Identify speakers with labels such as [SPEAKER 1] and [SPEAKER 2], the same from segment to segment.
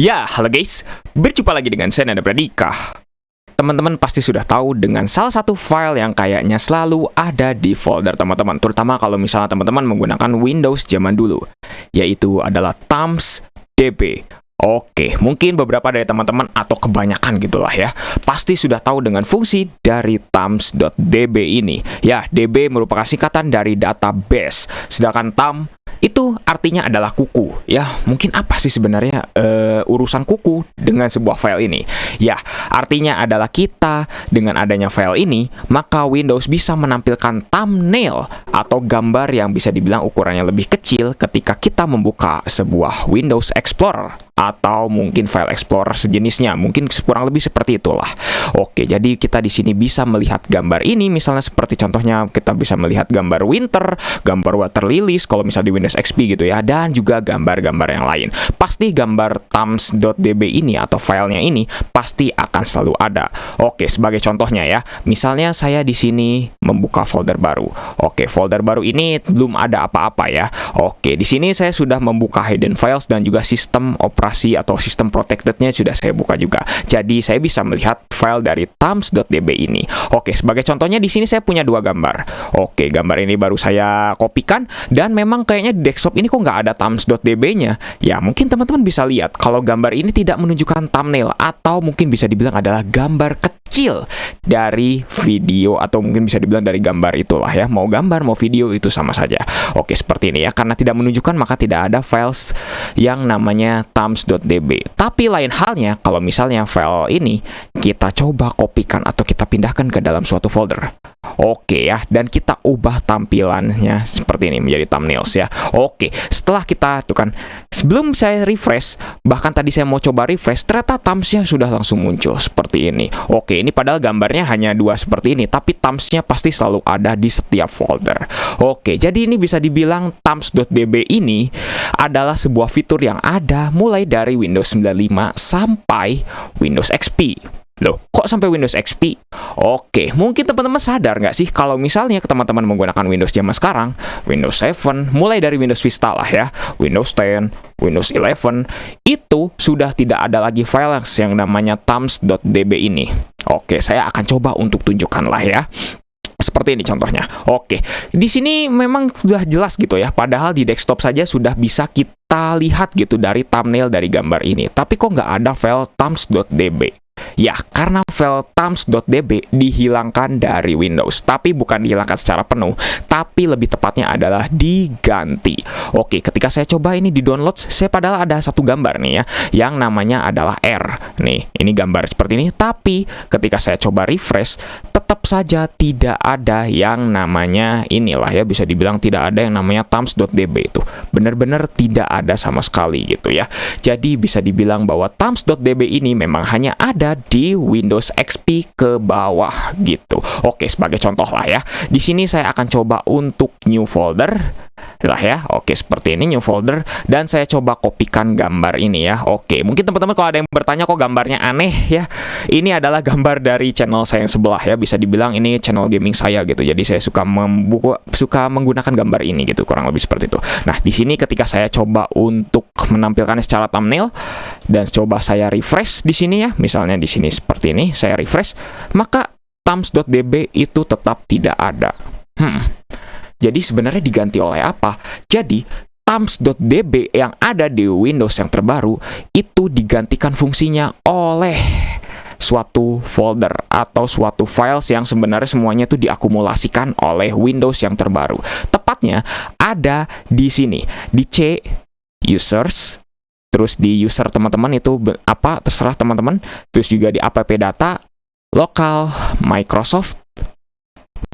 [SPEAKER 1] Ya, halo guys, berjumpa lagi dengan saya Nanda Pradika. Teman-teman pasti sudah tahu dengan salah satu file yang kayaknya selalu ada di folder teman-teman, terutama kalau misalnya teman-teman menggunakan Windows zaman dulu, yaitu adalah thumbsdb. Oke, mungkin beberapa dari teman-teman atau kebanyakan gitulah ya, pasti sudah tahu dengan fungsi dari thumbs.db ini. Ya, db merupakan singkatan dari database, sedangkan thumb itu artinya adalah kuku. Ya, mungkin apa sih sebenarnya urusan kuku dengan sebuah file ini? Ya, artinya adalah kita dengan adanya file ini, maka Windows bisa menampilkan thumbnail atau gambar yang bisa dibilang ukurannya lebih kecil ketika kita membuka sebuah Windows Explorer atau mungkin file explorer sejenisnya, mungkin kurang lebih seperti itulah. Oke, jadi kita di sini bisa melihat gambar ini, misalnya seperti contohnya kita bisa melihat gambar winter, gambar water lilies kalau misalnya di Windows XP gitu ya, dan juga gambar-gambar yang lain. Pasti gambar thumbs.db ini atau filenya ini pasti akan selalu ada. Oke, sebagai contohnya ya, misalnya saya di sini membuka folder baru. Oke, folder baru ini belum ada apa-apa ya. Oke, di sini saya sudah membuka hidden files dan juga sistem operasi atau sistem protected-nya sudah saya buka juga. Jadi saya bisa melihat file dari thumbs.db ini. Oke, sebagai contohnya di sini saya punya dua gambar. Oke, gambar ini baru saya kopikan dan memang kayaknya di desktop ini kok nggak ada thumbs.db-nya. Ya, mungkin teman-teman bisa lihat kalau gambar ini tidak menunjukkan thumbnail atau mungkin bisa dibilang adalah gambar kecil dari video atau mungkin bisa dibilang dari gambar itulah ya. Mau gambar mau video itu sama saja. Oke, seperti ini ya. Karena tidak menunjukkan maka tidak ada files yang namanya thumbs.db. Tapi lain halnya kalau misalnya file ini kita coba kopikan atau kita pindahkan ke dalam suatu folder. Oke ya, dan kita ubah tampilannya seperti ini menjadi thumbnails ya. Oke, setelah kita tuh kan, sebelum saya refresh, bahkan tadi saya mau coba refresh, ternyata thumbsnya sudah langsung muncul seperti ini. Oke, ini padahal gambarnya hanya dua seperti ini, tapi thumbsnya pasti selalu ada di setiap folder. Oke, jadi ini bisa dibilang thumbs.db ini adalah sebuah fitur yang ada mulai dari Windows 95 sampai Windows XP. Loh, kok sampai Windows XP? Oke, mungkin teman-teman sadar nggak sih kalau misalnya teman-teman menggunakan Windows zaman sekarang, Windows 7, mulai dari Windows Vista lah ya, Windows 10, Windows 11, itu sudah tidak ada lagi file yang namanya thumbs.db ini. Oke, saya akan coba untuk tunjukkan lah ya. Seperti ini contohnya. Oke, di sini memang sudah jelas gitu ya. Padahal di desktop saja sudah bisa kita lihat gitu dari thumbnail dari gambar ini. Tapi kok nggak ada file thumbs.db? Ya, karena file thumbs.db dihilangkan dari Windows. Tapi bukan dihilangkan secara penuh, tapi lebih tepatnya adalah diganti. Oke, ketika saya coba ini di download, saya padahal ada satu gambar nih ya, yang namanya adalah R. Nih, ini gambar seperti ini. Tapi ketika saya coba refresh, tetap saja tidak ada yang namanya inilah ya, bisa dibilang tidak ada yang namanya thumbs.db itu. Benar-benar tidak ada sama sekali gitu ya. Jadi bisa dibilang bahwa thumbs.db ini memang hanya ada di Windows XP ke bawah gitu. Oke, sebagai contoh lah ya. Di sini saya akan coba untuk new folder lah ya. Oke, seperti ini new folder dan saya coba kopikan gambar ini ya. Oke, mungkin teman-teman kalau ada yang bertanya kok gambarnya aneh ya. Ini adalah gambar dari channel saya yang sebelah ya. Bisa dibilang ini channel gaming saya gitu. Jadi saya suka menggunakan gambar ini gitu, kurang lebih seperti itu. Nah, di sini ketika saya coba untuk menampilkannya secara thumbnail dan coba saya refresh di sini ya. Misalnya di sini seperti ini, saya refresh, maka thumbs.db itu tetap tidak ada. Jadi sebenarnya diganti oleh apa? Jadi thumbs.db yang ada di Windows yang terbaru itu digantikan fungsinya oleh suatu folder atau suatu files yang sebenarnya semuanya itu diakumulasikan oleh Windows yang terbaru. Tepatnya ada di sini, di C users. Terus di user teman-teman itu apa terserah teman-teman. Terus juga di app data, lokal, Microsoft,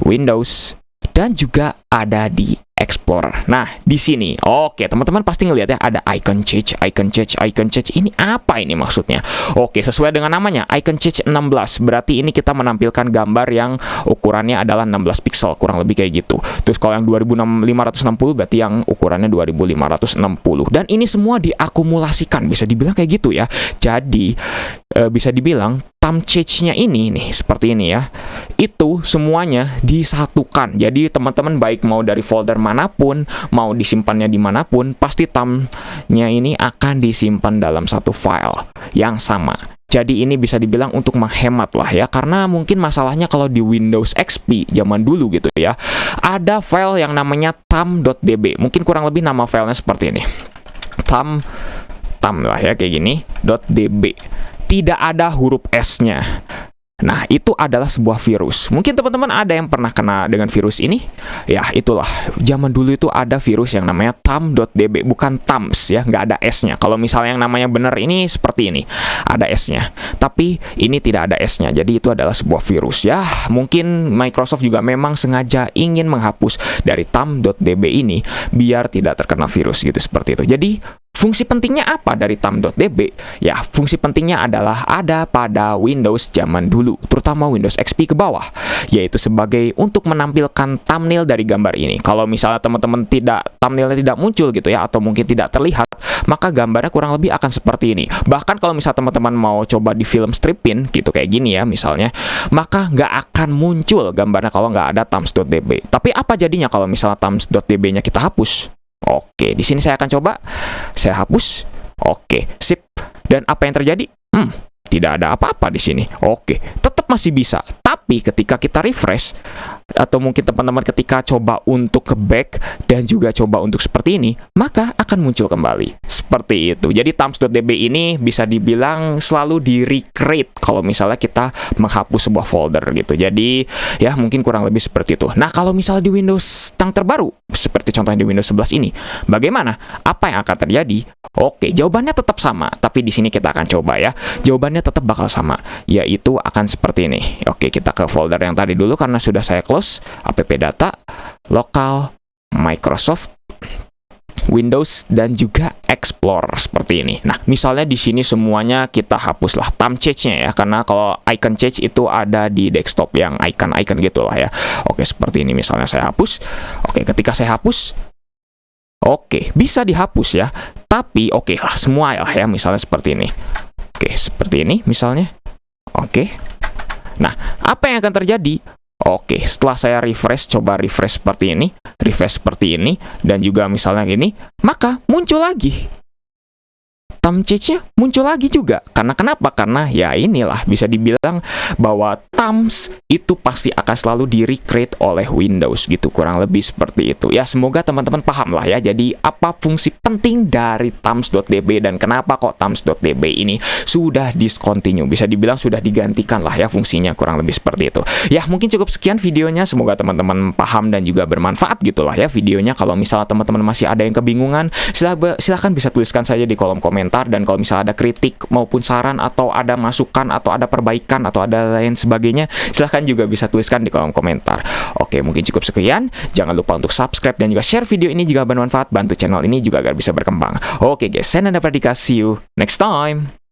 [SPEAKER 1] Windows, dan juga ada di Explorer. Nah, di sini, oke, teman-teman pasti ngelihat ya ada icon change. Ini apa ini maksudnya? Oke, sesuai dengan namanya, icon change 16. Berarti ini kita menampilkan gambar yang ukurannya adalah 16 pixel, kurang lebih kayak gitu. Terus kalau yang 2560 berarti yang ukurannya 2560. Dan ini semua diakumulasikan, bisa dibilang kayak gitu ya. Jadi, bisa dibilang thumb change-nya ini nih seperti ini ya. Itu semuanya disatukan. Jadi teman-teman baik mau dari folder kemanapun, mau disimpannya dimanapun, pasti thumb-nya ini akan disimpan dalam satu file yang sama. Jadi ini bisa dibilang untuk menghemat lah ya, karena mungkin masalahnya kalau di Windows XP zaman dulu gitu ya, ada file yang namanya thumb.db. Mungkin kurang lebih nama filenya seperti ini. Thumb lah ya, kayak gini, .db. Tidak ada huruf S-nya. Nah, itu adalah sebuah virus. Mungkin teman-teman ada yang pernah kena dengan virus ini. Ya, itulah. Zaman dulu itu ada virus yang namanya thumb.db, bukan thumbs ya, nggak ada S-nya. Kalau misalnya yang namanya benar ini seperti ini, ada S-nya. Tapi ini tidak ada S-nya, jadi itu adalah sebuah virus ya. Mungkin Microsoft juga memang sengaja ingin menghapus dari thumb.db ini biar tidak terkena virus gitu, seperti itu. Jadi fungsi pentingnya apa dari thumb.db? Ya, fungsi pentingnya adalah ada pada Windows zaman dulu, terutama Windows XP ke bawah, yaitu sebagai untuk menampilkan thumbnail dari gambar ini. Kalau misalnya teman-teman thumbnailnya tidak muncul gitu ya, atau mungkin tidak terlihat, maka gambarnya kurang lebih akan seperti ini. Bahkan kalau misalnya teman-teman mau coba di film stripin gitu kayak gini ya misalnya, maka nggak akan muncul gambarnya kalau nggak ada thumbs.db. Tapi apa jadinya kalau misalnya thumbs.db-nya kita hapus? Oke, di sini saya akan coba. Saya hapus. Oke, sip. Dan apa yang terjadi? Tidak ada apa-apa di sini. Oke, tetap masih bisa. Tapi ketika kita refresh, atau mungkin teman-teman ketika coba untuk ke back dan juga coba untuk seperti ini, maka akan muncul kembali. Seperti itu. Jadi thumbs.db ini bisa dibilang selalu di-recreate kalau misalnya kita menghapus sebuah folder gitu. Jadi ya mungkin kurang lebih seperti itu. Nah, kalau misalnya di Windows yang terbaru, seperti contohnya di Windows 11 ini, bagaimana? Apa yang akan terjadi? Oke, jawabannya tetap sama, tapi di sini kita akan coba ya. Jawabannya tetap bakal sama, yaitu akan seperti ini. Oke, kita ke folder yang tadi dulu karena sudah saya close. App data, lokal, Microsoft, Windows, dan juga Explorer seperti ini. Nah, misalnya di sini semuanya kita hapuslah thumb change-nya ya, karena kalau icon change itu ada di desktop yang icon-icon gitulah ya. Oke, seperti ini misalnya saya hapus. Oke, ketika saya hapus, oke, bisa dihapus ya. Tapi oke lah semua ya, misalnya seperti ini. Oke, seperti ini misalnya. Oke. Nah, apa yang akan terjadi? Oke, setelah saya refresh, coba refresh seperti ini, dan juga misalnya gini, maka muncul lagi. Thumb change-nya muncul lagi juga. Karena kenapa? Karena ya inilah, bisa dibilang bahwa thumbs itu pasti akan selalu di-recreate oleh Windows gitu, kurang lebih seperti itu. Ya, semoga teman-teman paham lah ya. Jadi, apa fungsi penting dari thumbs.db dan kenapa kok thumbs.db ini sudah discontinue. Bisa dibilang sudah digantikan lah ya fungsinya, kurang lebih seperti itu. Ya, mungkin cukup sekian videonya. Semoga teman-teman paham dan juga bermanfaat gitulah ya videonya. Kalau misalnya teman-teman masih ada yang kebingungan, silahkan bisa tuliskan saja di kolom komentar. Dan kalau misalnya ada kritik maupun saran atau ada masukan atau ada perbaikan atau ada lain sebagainya, silahkan juga bisa tuliskan di kolom komentar. Oke, mungkin cukup sekian. Jangan lupa untuk subscribe dan juga share video ini jika bermanfaat. Bantu channel ini juga agar bisa berkembang. Oke guys, saya Nanda Pradika. See you next time.